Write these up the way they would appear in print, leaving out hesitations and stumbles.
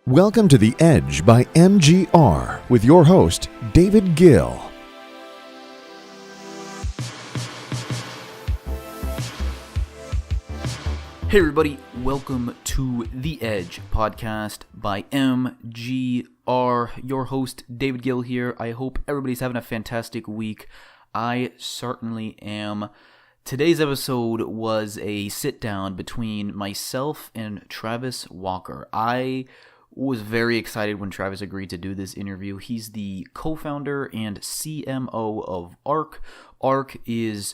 Welcome to The Edge by MGR with your host, David Gill. Hey everybody, welcome to The Edge podcast by MGR. Your host, David Gill here. I hope everybody's having a fantastic week. I certainly am. Today's episode was a sit-down between myself and Travis Walker. I was very excited when Travis agreed to do this interview. He's the co-founder and CMO of ARK. ARK is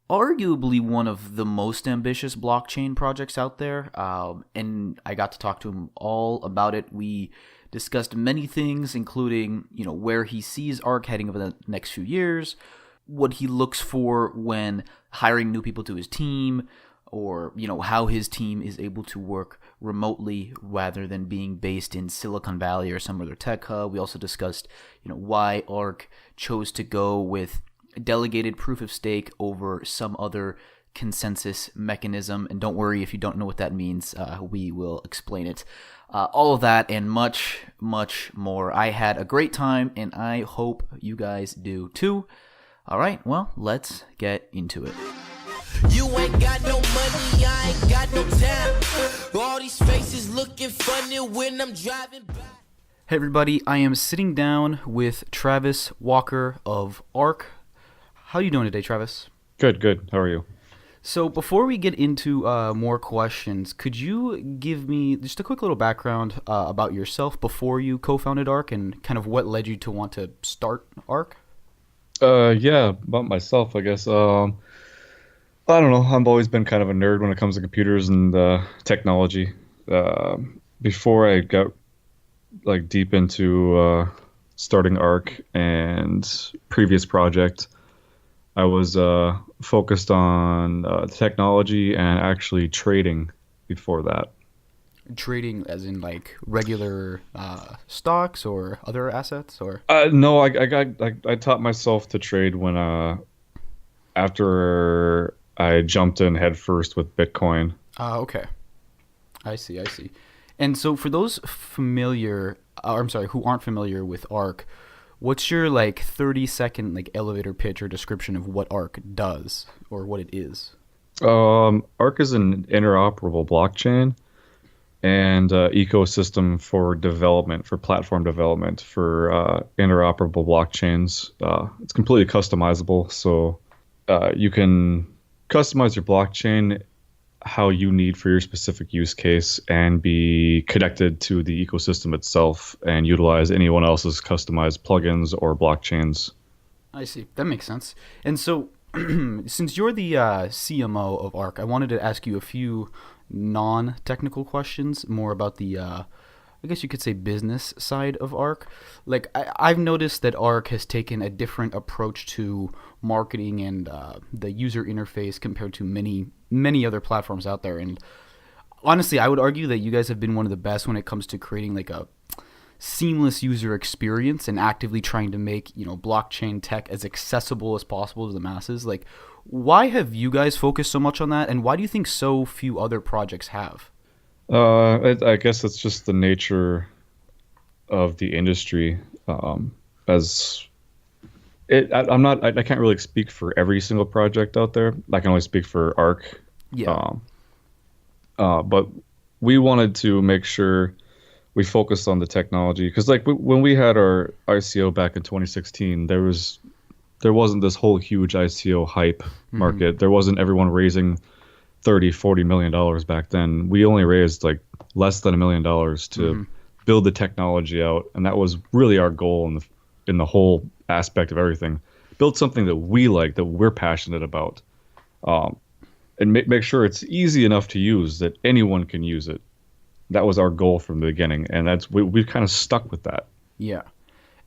arguably one of the most ambitious blockchain projects out there, and I got to talk to him all about it. We discussed many things, including where he sees ARK heading over the next few years, what he looks for when hiring new people to his team, or how his team is able to work remotely rather than being based in Silicon Valley or some other tech hub. We also discussed why ARK chose to go with delegated proof of stake over some other consensus mechanism. And don't worry if you don't know what that means, we will explain it. All of that and much, much more. I had a great time, and I hope you guys do too. All right, well, let's get into it. You ain't got no money, I ain't got no time. All these faces looking funny when I'm driving by. Hey everybody, I am sitting down with Travis Walker of ARK. How are you doing today, Travis? Good. How are you? So before we get into more questions, could you give me just a quick little background about yourself before you co-founded ARK and kind of what led you to want to start ARK? Yeah, about myself, I guess. I don't know. I've always been kind of a nerd when it comes to computers and technology. Before I got deep into starting ARK and previous project, I was focused on technology and actually trading before that. Trading as in regular stocks or other assets, or? No, I taught myself to trade when after I jumped in headfirst with Bitcoin. Okay. I see. And so for those who aren't familiar with ARK, what's your 30-second elevator pitch or description of what ARK does or what it is? ARK is an interoperable blockchain and ecosystem for development, for platform development, for interoperable blockchains. It's completely customizable, so you can customize your blockchain how you need for your specific use case and be connected to the ecosystem itself and utilize anyone else's customized plugins or blockchains. I see. That makes sense. And so since you're the CMO of ARK, I wanted to ask you a few non-technical questions, more about the I guess you could say business side of ARK. I've noticed that ARK has taken a different approach to marketing and the user interface compared to many other platforms out there. And honestly, I would argue that you guys have been one of the best when it comes to creating a seamless user experience and actively trying to make blockchain tech as accessible as possible to the masses. Why have you guys focused so much on that, and why do you think so few other projects have? I guess it's just the nature of the industry. I can't really speak for every single project out there. I can only speak for ARK. Yeah. But we wanted to make sure we focused on the technology because, when we had our ICO back in 2016, there wasn't this whole huge ICO hype market. There wasn't everyone raising $30-40 million back then. We only raised less than $1 million to build the technology out, and that was really our goal in the whole aspect of everything. Build something that we like, that we're passionate about, and make sure it's easy enough to use that anyone can use it. That was our goal from the beginning, and we've kind of stuck with that. Yeah.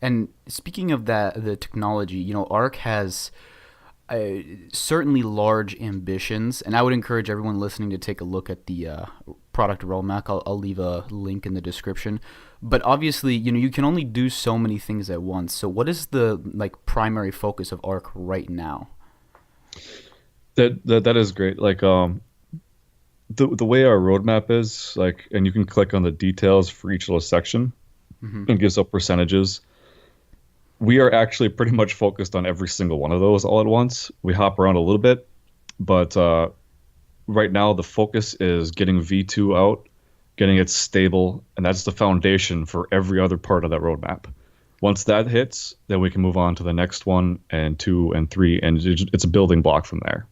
And speaking of that, the technology, ARK has certainly large ambitions, and I would encourage everyone listening to take a look at the product roadmap. I'll leave a link in the description. But obviously, you can only do so many things at once. So what is the primary focus of ARK right now? That is great. the way our roadmap is, like, and you can click on the details for each little section and gives up percentages. We are actually pretty much focused on every single one of those all at once. We hop around a little bit, but right now the focus is getting V2 out, getting it stable, and that's the foundation for every other part of that roadmap. Once that hits, then we can move on to the next one and 2 and 3, and it's a building block from there.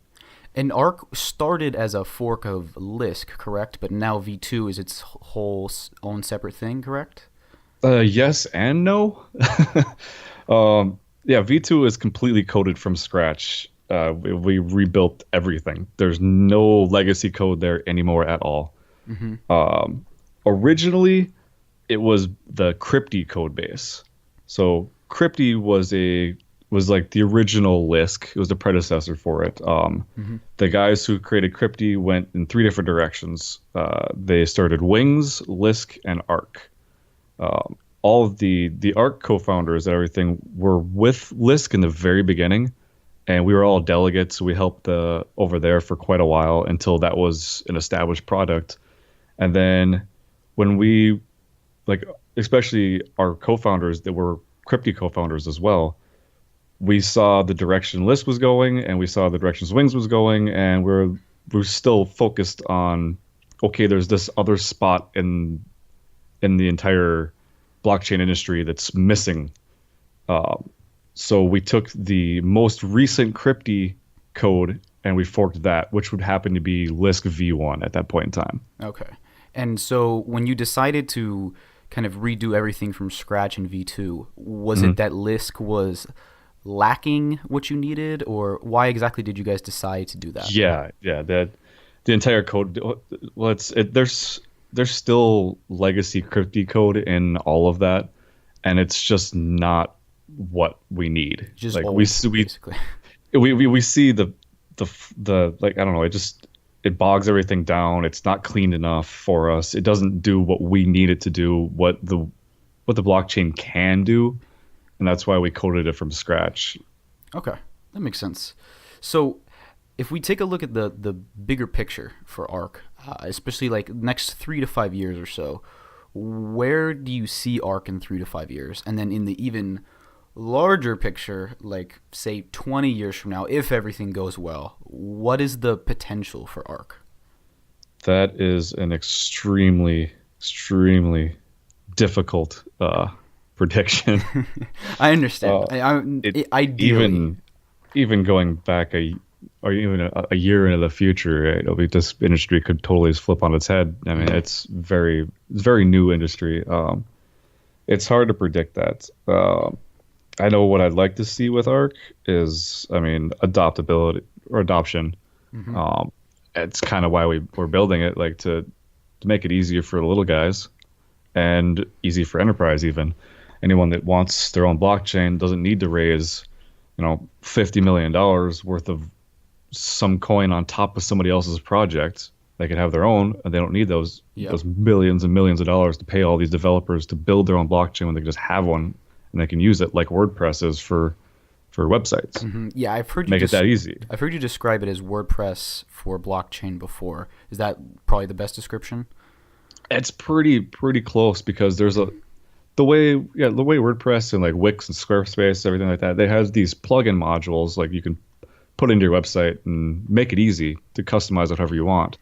And Arc started as a fork of Lisk, correct? But now V2 is its whole own separate thing, correct? Yes and no. Yeah, V2 is completely coded from scratch. We rebuilt everything. There's no legacy code there anymore at all. Originally, it was the Crypty code base. So Crypty was like the original Lisk. It was the predecessor for it. The guys who created Crypty went in 3 different directions. They started Wings, Lisk, and Arc. All of the Arc co-founders and everything were with Lisk in the very beginning, and we were all delegates. We helped over there for quite a while until that was an established product. And then when we, like, especially our co-founders that were Crypty co-founders as well, we saw the direction Lisk was going, and we saw the directions Wings was going, and we're still focused on, okay, there's this other spot in the entire blockchain industry that's missing. So we took the most recent Crypty code and we forked that, which would happen to be Lisk V1 at that point in time. Okay. And so when you decided to kind of redo everything from scratch in V2, was it that Lisk was lacking what you needed, or why exactly did you guys decide to do that? Yeah. The entire code, well, there's still legacy Crypty code in all of that, and it's just not what we need. Just like old, basically. we see the like, I don't know, it bogs everything down. It's not clean enough for us. It doesn't do what we need it to do, what the blockchain can do, and that's why we coded it from scratch. Okay, that makes sense. So if we take a look at the bigger picture for Arc, especially like next 3 to 5 years or so, where do you see Arc in 3 to 5 years? And then in the even larger picture, like say 20 years from now, if everything goes well, what is the potential for Arc? That is an extremely, extremely difficult prediction. I understand. Ideally, even going back or even a year into the future, right, this industry could totally flip on its head. I mean, it's very new industry. It's hard to predict that. I know what I'd like to see with Arc is, I mean, adoptability or adoption. It's kind of why we're building it, like to make it easier for the little guys and easy for enterprise even. Anyone that wants their own blockchain doesn't need to raise, $50 million worth of some coin on top of somebody else's project. They can have their own, and they don't need those millions and millions of dollars to pay all these developers to build their own blockchain when they can just have one and they can use it like WordPress is for websites. Yeah, I've heard you make it that easy. I've heard you describe it as WordPress for blockchain before. Is that probably the best description? It's pretty close, because there's the way WordPress and like Wix and Squarespace, everything like that, they have these plugin modules like you can put into your website and make it easy to customize it however you want.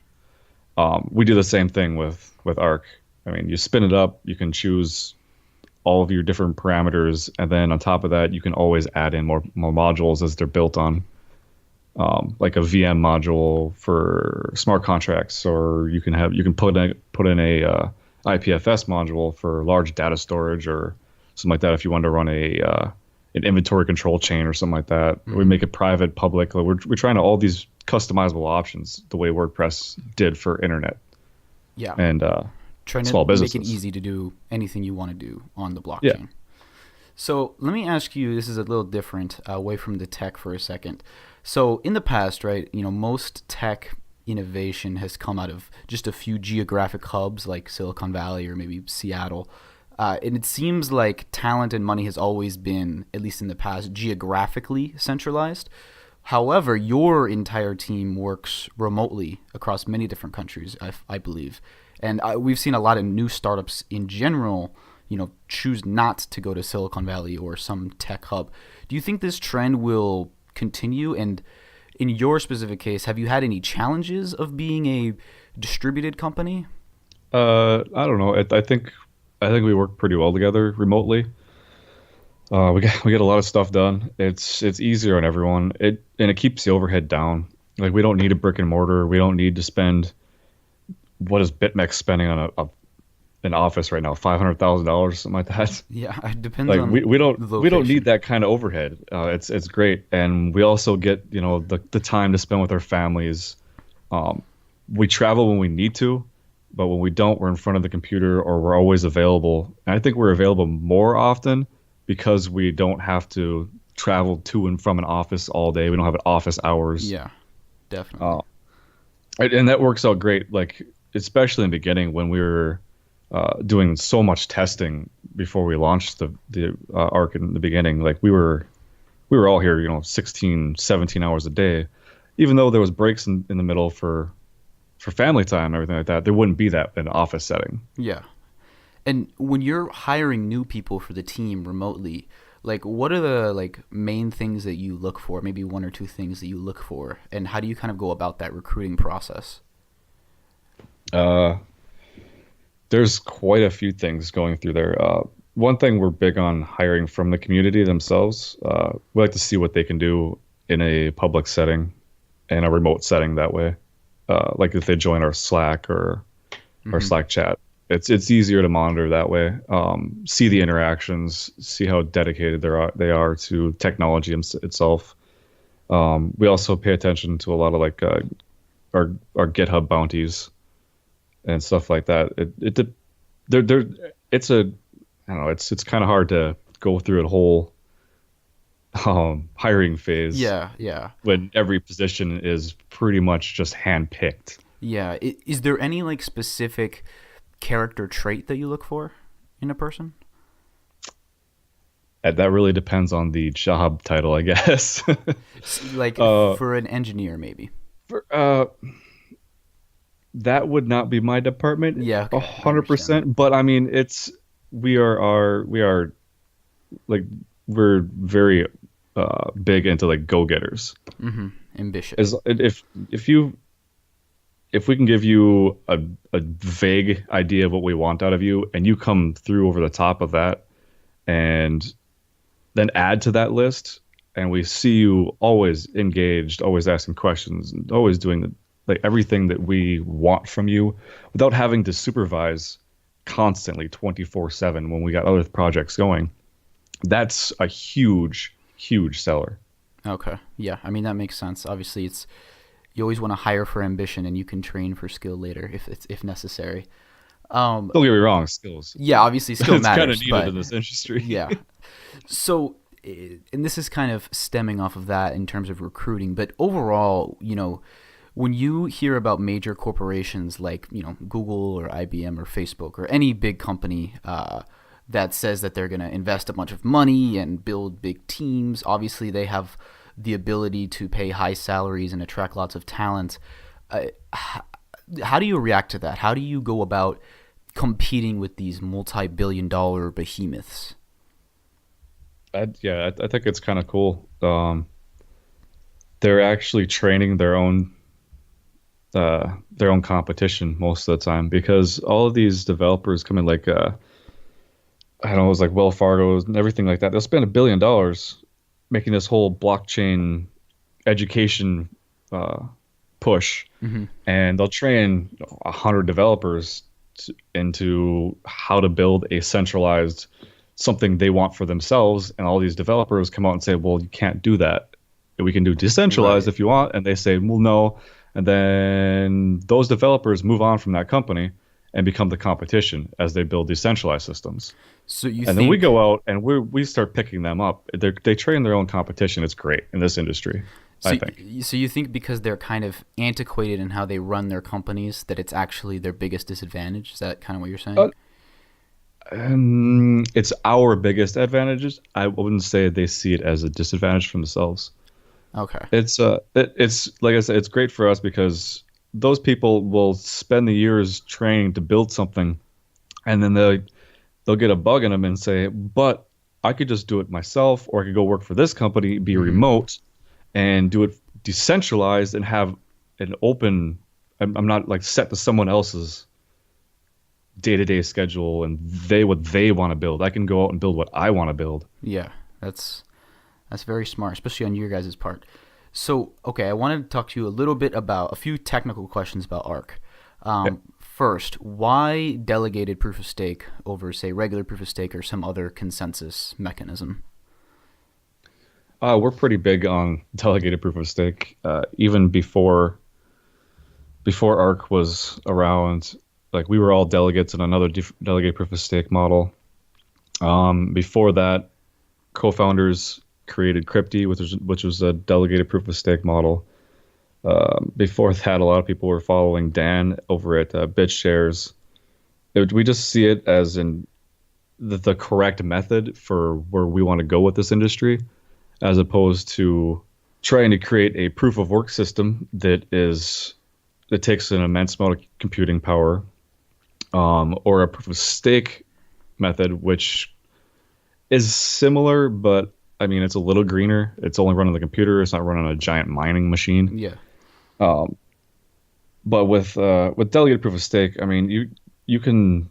We do the same thing with Arc. I mean, you spin it up, you can choose all of your different parameters, and then on top of that, you can always add in more modules as they're built on, like a VM module for smart contracts, or you can put in a IPFS module for large data storage or something like that. If you want to run an inventory control chain or something like that, we make it private, public. We're trying to all these customizable options the way WordPress did for internet. Yeah, and trying small to businesses. Make it easy to do anything you want to do on the blockchain. Yeah. So let me ask you, this is a little different, away from the tech for a second. So in the past, right, most tech innovation has come out of just a few geographic hubs like Silicon Valley or maybe Seattle. And it seems like talent and money has always been, at least in the past, geographically centralized. However, your entire team works remotely across many different countries, I believe. And we've seen a lot of new startups in general, choose not to go to Silicon Valley or some tech hub. Do you think this trend will continue? And in your specific case, have you had any challenges of being a distributed company? I don't know. I think we work pretty well together remotely. We get a lot of stuff done. It's easier on everyone. It keeps the overhead down. Like, we don't need a brick and mortar. We don't need to spend what is BitMEX spending on an office right now, $500,000, something like that. Yeah, it depends Like, on we don't location. need that kind of overhead. It's great, and we also get the time to spend with our families. We travel when we need to, but when we don't, we're in front of the computer or we're always available. And I think we're available more often because we don't have to travel to and from an office all day. We don't have office hours. Yeah, definitely. And that works out great. Like, especially in the beginning when we were doing so much testing before we launched the ARC in the beginning. Like, we were all here, 16, 17 hours a day. Even though there was breaks in the middle for family time and everything like that, there wouldn't be that in an office setting. Yeah. And when you're hiring new people for the team remotely, like, what are the main things that you look for? Maybe one or two things that you look for, and how do you kind of go about that recruiting process? There's quite a few things going through there. One thing we're big on hiring from the community themselves. We like to see what they can do in a public setting and a remote setting that way. Like if they join our Slack or our Slack chat. It's easier to monitor that way. See the interactions, see how dedicated they are to technology itself. We also pay attention to a lot of our GitHub bounties and stuff like that. It's kind of hard to go through a whole hiring phase. Yeah. When every position is pretty much just handpicked. Yeah. Is there any specific character trait that you look for in a person? That really depends on the job title, I guess. For an engineer, maybe. That would not be my department. Yeah, okay. 100%. But I mean, we're very big into go-getters. Mm-hmm. Ambitious. If we can give you a vague idea of what we want out of you, and you come through over the top of that, and then add to that list, and we see you always engaged, always asking questions, and always doing everything that we want from you, without having to supervise constantly 24/7 when we got other projects going, that's a huge seller. Okay. Yeah. I mean, that makes sense. Obviously, you always want to hire for ambition, and you can train for skill later if necessary. Don't get me wrong, skills. Yeah, obviously skill it's matters. Kind of needed in this industry. Yeah. So, and this is kind of stemming off of that in terms of recruiting, but overall, when you hear about major corporations like, Google or IBM or Facebook or any big company that says that they're going to invest a bunch of money and build big teams, obviously they have the ability to pay high salaries and attract lots of talent. How do you react to that? How do you go about competing with these multi-billion-dollar behemoths? I think it's kind of cool. They're actually training their own competition most of the time, because all of these developers come in I don't know, it was like Wells Fargo and everything like that. They'll spend $1 billion making this whole blockchain education push, and they'll train 100 developers into how to build a centralized something they want for themselves, and all these developers come out and say, well, you can't do that. We can do decentralized if you want. And they say, well, no. And then those developers move on from that company and become the competition as they build decentralized systems. Then we go out and we start picking them up. They train their own competition. It's great in this industry, I think. So you think because they're kind of antiquated in how they run their companies that it's actually their biggest disadvantage? Is that kind of what you're saying? It's our biggest advantages. I wouldn't say they see it as a disadvantage for themselves. Okay. It's like I said, it's great for us because those people will spend the years training to build something, and then they'll get a bug in them and say, but I could just do it myself, or I could go work for this company, be remote, and do it decentralized and have an open. I'm not like set to someone else's day-to-day schedule and what they want to build. I can go out and build what I want to build. Yeah, that's very smart, especially on your guys' part. So, okay, I wanted to talk to you a little bit about a few technical questions about Arc. First, why delegated proof of stake over, say, regular proof of stake or some other consensus mechanism? We're pretty big on delegated proof of stake. Even before Arc was around, like we were all delegates in another delegated proof of stake model. Before that, co-founders created Crypty, which was a delegated proof of stake model. Before that, a lot of people were following Dan over at BitShares. We just see it as the correct method for where we want to go with this industry, as opposed to trying to create a proof of work system that takes an immense amount of computing power, or a proof of stake method, which is similar, but I mean, it's a little greener. It's only running the computer. It's not running a giant mining machine. Yeah. But with delegated proof of stake, I mean, you can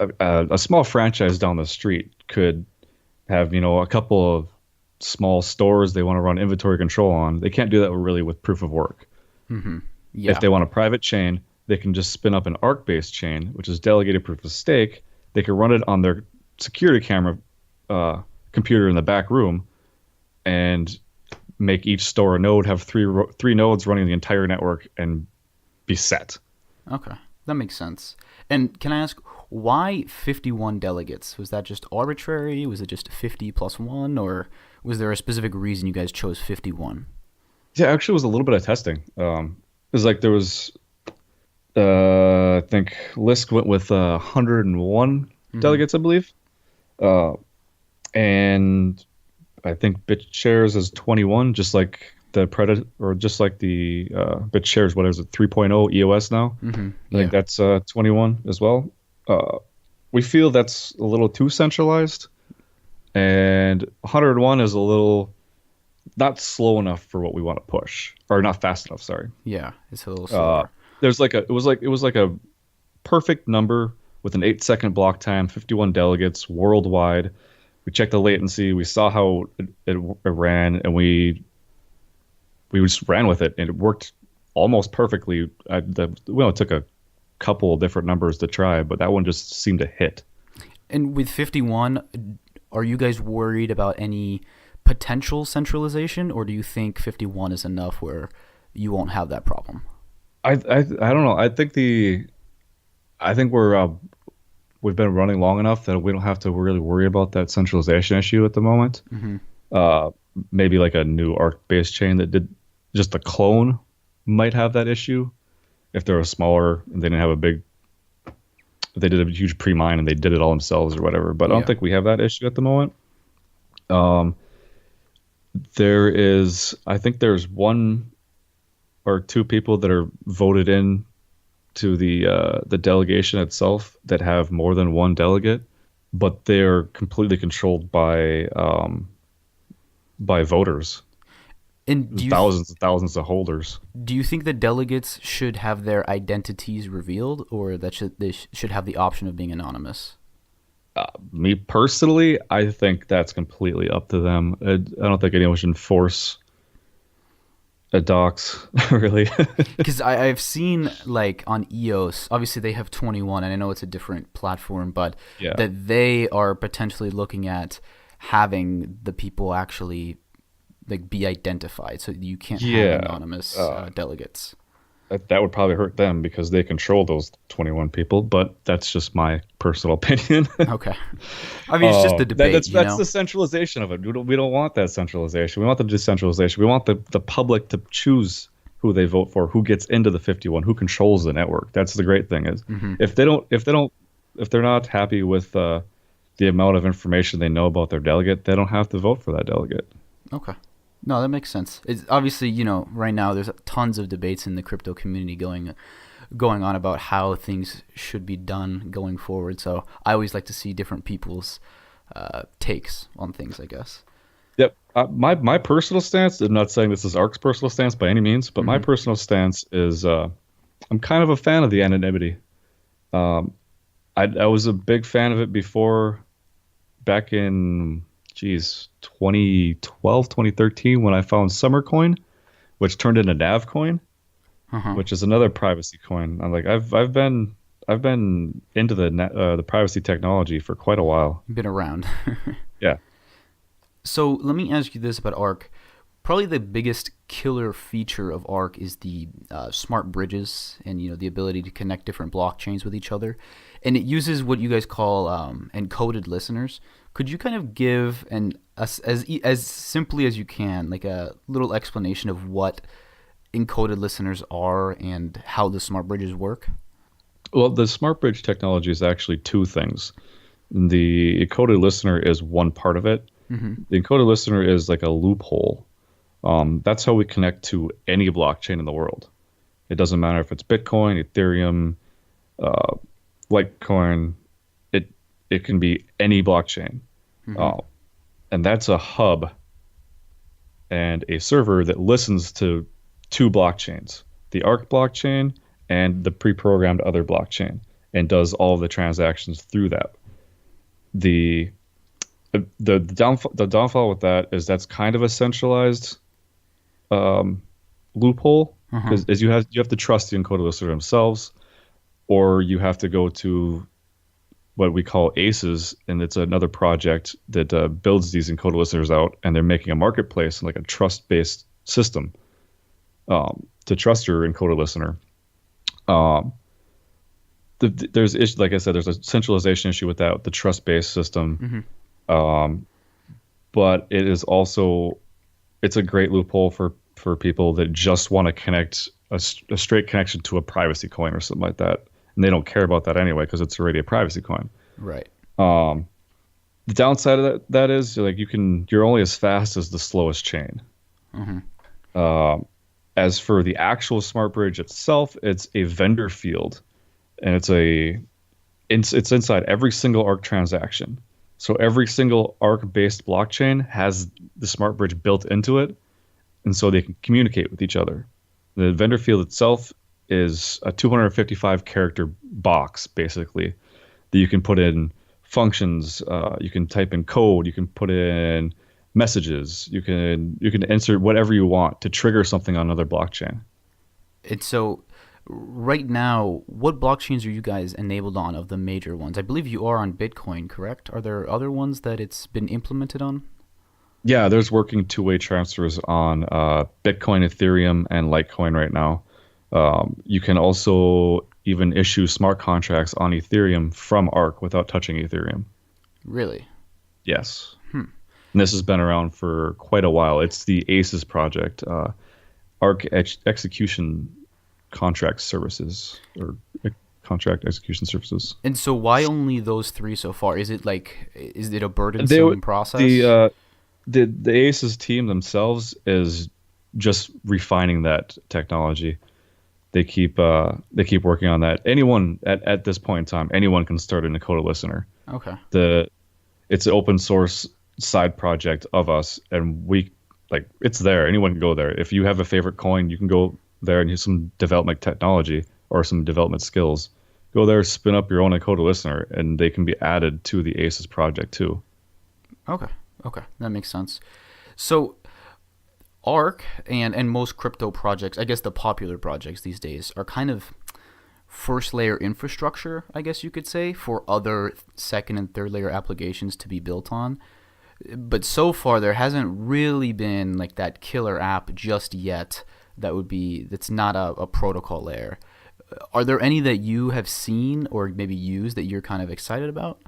a small franchise down the street could have a couple of small stores they want to run inventory control on. They can't do that really with proof of work. Yeah. If they want a private chain, they can just spin up an Arc-based chain, which is delegated proof of stake. They can run it on their security camera computer in the back room, and make each store node have three nodes running the entire network and be set. Okay, that makes sense. And can I ask, why 51 delegates? Was that just arbitrary? Was it just 50 plus 1? Or was there a specific reason you guys chose 51? Yeah, actually, it was a little bit of testing. It was like there was, I think Lisk went with 101 delegates, I believe. And I think BitShares is 21, just like the Predator, or just like the BitShares, what is it, 3.0 EOS now? I think that's 21 as well. We feel that's a little too centralized, and 101 is a little not slow enough for what we want to push, or not fast enough. Sorry. Yeah, it's a little slower. It was like a perfect number with an 8-second block time, 51 delegates worldwide. We checked the latency. We saw how it ran, and we just ran with it, and it worked almost perfectly. It took a couple of different numbers to try, but that one just seemed to hit. And with 51, are you guys worried about any potential centralization, or do you think 51 is enough where you won't have that problem? I don't know. I think we've been running long enough that we don't have to really worry about that centralization issue at the moment. Maybe like a new Arc-based chain that did just the clone might have that issue if they're a smaller and they didn't have they did a huge pre-mine and they did it all themselves or whatever. But I don't think we have that issue at the moment. I think there's one or two people that are voted in to the delegation itself that have more than one delegate, but they're completely controlled by voters. And thousands and thousands of holders. Do you think the delegates should have their identities revealed, or that they should have the option of being anonymous? Me personally, I think that's completely up to them. I don't think anyone should force a docs, really. Because I've seen, like, on EOS, obviously they have 21, and I know it's a different platform, but that they are potentially looking at having the people actually like be identified, so you can't have anonymous delegates. That would probably hurt them because they control those 21 people, but that's just my personal opinion. Okay. I mean, it's just a debate. That's the centralization of it. We don't want that centralization. We want the decentralization. We want the public to choose who they vote for, who gets into the 51, who controls the network. That's the great thing is if they're not happy with the amount of information they know about their delegate, they don't have to vote for that delegate. Okay. No, that makes sense. It's obviously, right now there's tons of debates in the crypto community going on about how things should be done going forward. So I always like to see different people's takes on things, I guess. Yep. My personal stance, I'm not saying this is ARC's personal stance by any means, but my personal stance is I'm kind of a fan of the anonymity. I was a big fan of it before, back in 2012, 2013, when I found Summercoin, which turned into Navcoin, which is another privacy coin. I'm like, I've been into the privacy technology for quite a while. Been around. Yeah. So let me ask you this about ARC. Probably the biggest killer feature of ARC is the smart bridges and the ability to connect different blockchains with each other, and it uses what you guys call encoded listeners. Could you kind of give as simply as you can, like a little explanation of what encoded listeners are and how the smart bridges work? Well, the smart bridge technology is actually two things. The encoded listener is one part of it. The encoded listener is like a loophole. That's how we connect to any blockchain in the world. It doesn't matter if it's Bitcoin, Ethereum, Litecoin. It can be any blockchain. And that's a hub and a server that listens to two blockchains, the ARC blockchain and the pre-programmed other blockchain, and does all of the transactions through that. The downfall with that is that's kind of a centralized loophole, because you have to trust the encoded listener themselves, or you have to go to what we call ACEs, and it's another project that builds these encoded listeners out, and they're making a marketplace and like a trust-based system to trust your encoded listener. There's like I said, there's a centralization issue with that, with the trust-based system. But it is also, it's a great loophole for people that just want to connect a straight connection to a privacy coin or something like that. And they don't care about that anyway, because it's already a privacy coin. Right. The downside of that is like you're only as fast as the slowest chain. As for the actual smart bridge itself, it's a vendor field, and it's inside every single ARC transaction. So every single ARC-based blockchain has the smart bridge built into it, and so they can communicate with each other. The vendor field itself is a 255-character box, basically, that you can put in functions. You can type in code. You can put in messages. You can insert whatever you want to trigger something on another blockchain. And so right now, what blockchains are you guys enabled on of the major ones? I believe you are on Bitcoin, correct? Are there other ones that it's been implemented on? Yeah, there's working two-way transfers on Bitcoin, Ethereum, and Litecoin right now. You can also even issue smart contracts on Ethereum from ARC without touching Ethereum. Really? Yes. And this has been around for quite a while. It's the ACES project, ARC Execution Contract Services, or Contract Execution Services. And so why only those three so far? Is it a burdensome process? The ACES team themselves is just refining that technology. They keep working on that. Anyone at this point in time, anyone can start an encoded listener. Okay. It's an open source side project of us, and it's there. Anyone can go there. If you have a favorite coin, you can go there and use some development technology or some development skills. Go there, spin up your own encoded listener, and they can be added to the ACES project too. Okay, that makes sense. So ARC and most crypto projects, I guess the popular projects these days, are kind of first layer infrastructure, I guess you could say, for other second and third layer applications to be built on. But so far there hasn't really been like that killer app just yet that's not a protocol layer. Are there any that you have seen or maybe used that you're kind of excited about?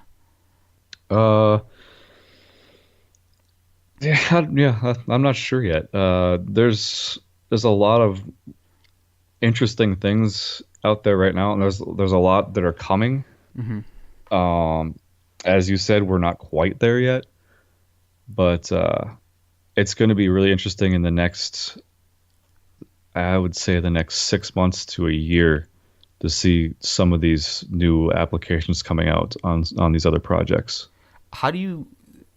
Yeah, I'm not sure yet. There's a lot of interesting things out there right now, and there's a lot that are coming. As you said, we're not quite there yet, but it's going to be really interesting in the next, I would say, the next 6 months to a year to see some of these new applications coming out on these other projects. How do you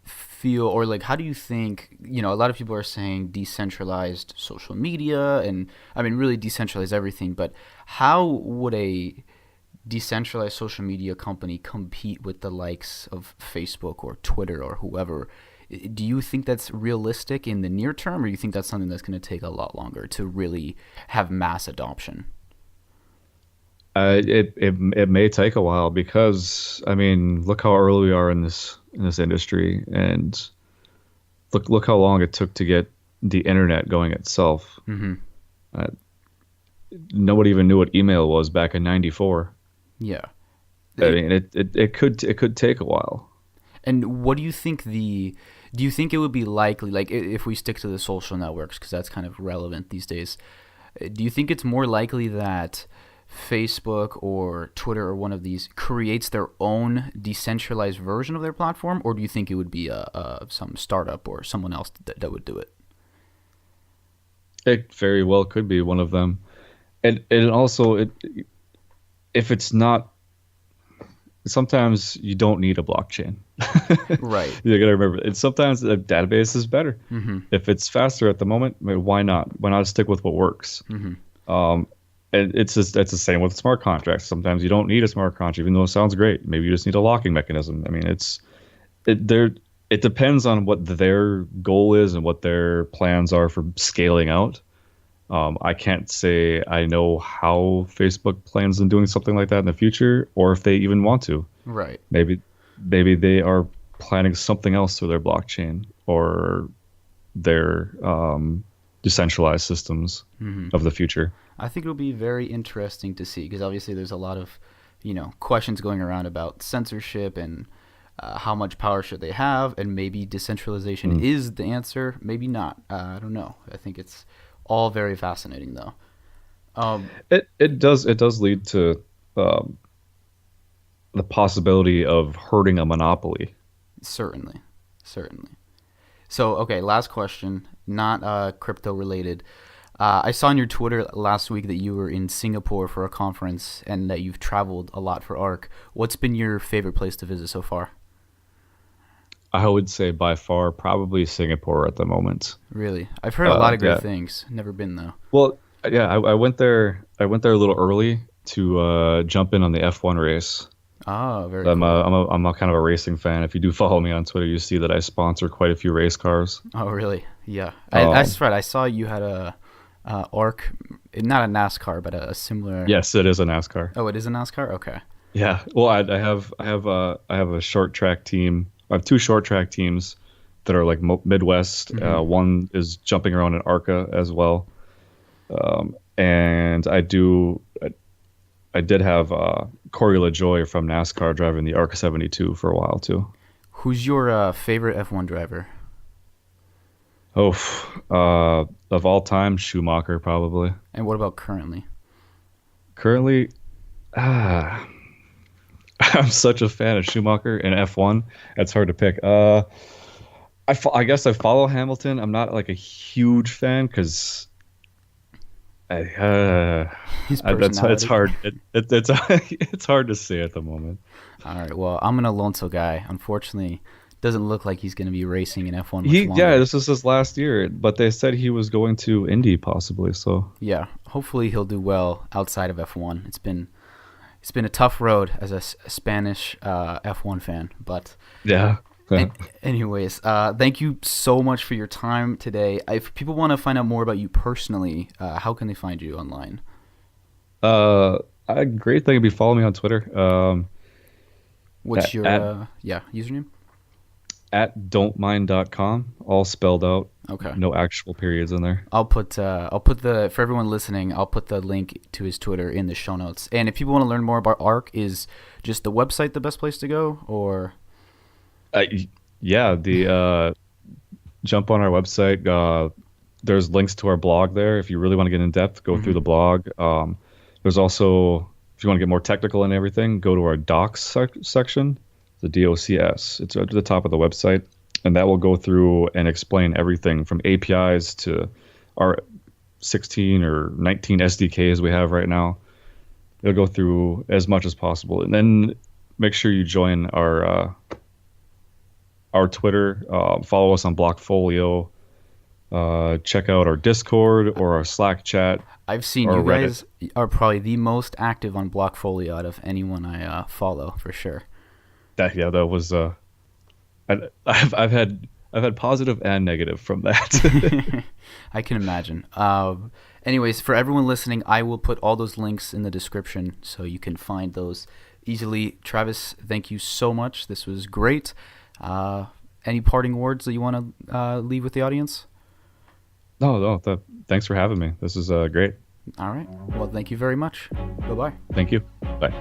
feel, or like, how do you think, a lot of people are saying decentralized social media, and I mean, really decentralize everything, but how would a decentralized social media company compete with the likes of Facebook or Twitter or whoever? Do you think that's realistic in the near term, or do you think that's something that's going to take a lot longer to really have mass adoption? It may take a while because I mean, look how early we are in this industry, and look how long it took to get the internet going itself. Mm-hmm. Uh, Nobody even knew what email was back in '94. Yeah. I mean, it could take a while. And what do you think do you think it would be likely, like if we stick to the social networks, because that's kind of relevant these days, do you think it's more likely that Facebook or Twitter or one of these creates their own decentralized version of their platform, or do you think it would be some startup or someone else that would do it? It very well could be one of them. And also, if it's not, sometimes you don't need a blockchain. Right. You gotta remember, sometimes a database is better. Mm-hmm. If it's faster at the moment, I mean, why not? Why not stick with what works? Mm-hmm. And it's the same with smart contracts. Sometimes you don't need a smart contract, even though it sounds great. Maybe you just need a locking mechanism. I mean, it depends on what their goal is and what their plans are for scaling out. I can't say I know how Facebook plans on doing something like that in the future, or if they even want to. Right. Maybe they are planning something else through their blockchain or their decentralized systems of the future. I think it'll be very interesting to see, because obviously there's a lot of, questions going around about censorship and how much power should they have, and maybe decentralization is the answer, maybe not. I don't know. I think it's all very fascinating, though. It does lead to the possibility of hurting a monopoly. Certainly. So, okay, last question, not crypto related. I saw on your Twitter last week that you were in Singapore for a conference and that you've traveled a lot for ARC. What's been your favorite place to visit so far? I would say by far probably Singapore at the moment. Really? I've heard a lot of great things. Never been, though. Well, yeah, I went there a little early to jump in on the F1 race. Oh, very cool. I'm a kind of a racing fan. If you do follow me on Twitter, you see that I sponsor quite a few race cars. Oh, really? Yeah. That's right. I saw you had a ARC, not a NASCAR, but a similar. Yes, it is a NASCAR. Oh, it is a NASCAR? Okay. Yeah. Well, I have a short track team. I have two short track teams that are like Midwest. One is jumping around in ARCA as well. And I did have Corey LaJoy from NASCAR driving the ARCA 72 for a while too. Who's your favorite F1 driver? Oh, of all time, Schumacher probably. And what about currently? Currently, I'm such a fan of Schumacher in F1. It's hard to pick. I guess I follow Hamilton. I'm not like a huge fan because it's hard. It's hard to say at the moment. All right. Well, I'm an Alonso guy. Unfortunately, doesn't look like he's going to be racing in F1 much longer. Yeah, this is his last year, but they said he was going to Indy possibly. So yeah, hopefully he'll do well outside of F1. It's been a tough road as a Spanish F1 fan, but yeah. Anyways, thank you so much for your time today. If people want to find out more about you personally, how can they find you online? A great thing would be follow me on Twitter. What's your username? At don'tmind.com, all spelled out. Okay. No actual periods in there. I'll put for everyone listening, I'll put the link to his Twitter in the show notes. And if people want to learn more about ARC, is just the website the best place to go, or? Yeah, jump on our website. There's links to our blog there. If you really want to get in depth, go through the blog. There's also, if you want to get more technical and everything, go to our docs section. The DOCS. It's at the top of the website. and that will go through and explain everything from APIs to our 16 or 19 SDKs we have right now. It'll go through as much as possible, and then make sure you join our Twitter, follow us on Blockfolio, check out our Discord or our Slack chat. I've seen you guys are probably the most active on Blockfolio out of anyone I follow, for sure. That was I've had positive and negative from that. I can imagine. Anyways, for everyone listening, I will put all those links in the description so you can find those easily. Travis, thank you so much. This was great. Any parting words that you want to leave with the audience? No. Thanks for having me. This is great. All right. Well, thank you very much. Bye-bye. Thank you. Bye.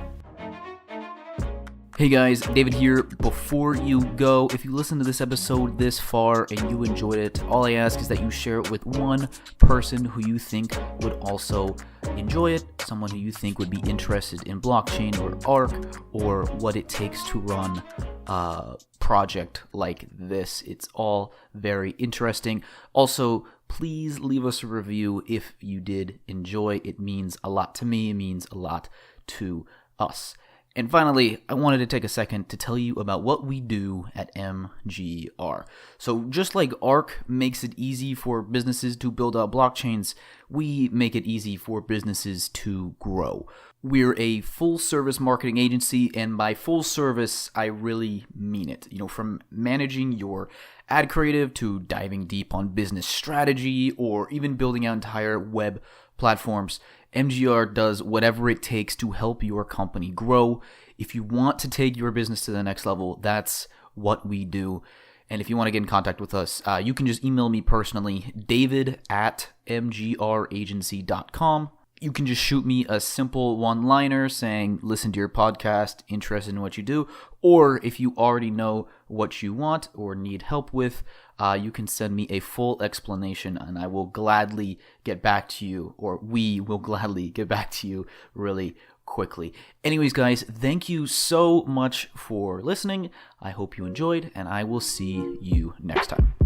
Hey guys, David here. Before you go, if you listened to this episode this far and you enjoyed it, all I ask is that you share it with one person who you think would also enjoy it, someone who you think would be interested in blockchain or Arc or what it takes to run a project like this. It's all very interesting. Also, please leave us a review if you did enjoy. It means a lot to me. It means a lot to us. And finally, I wanted to take a second to tell you about what we do at MGR. So just like Arc makes it easy for businesses to build out blockchains, we make it easy for businesses to grow. We're a full-service marketing agency, and by full service, I really mean it. From managing your ad creative to diving deep on business strategy or even building out entire web platforms, MGR does whatever it takes to help your company grow. If you want to take your business to the next level, that's what we do. And if you want to get in contact with us, you can just email me personally, david@mgragency.com. You can just shoot me a simple one-liner saying, listen to your podcast, interested in what you do. Or if you already know what you want or need help with, you can send me a full explanation and I will gladly get back to you, or we will gladly get back to you really quickly. Anyways, guys, thank you so much for listening. I hope you enjoyed, and I will see you next time.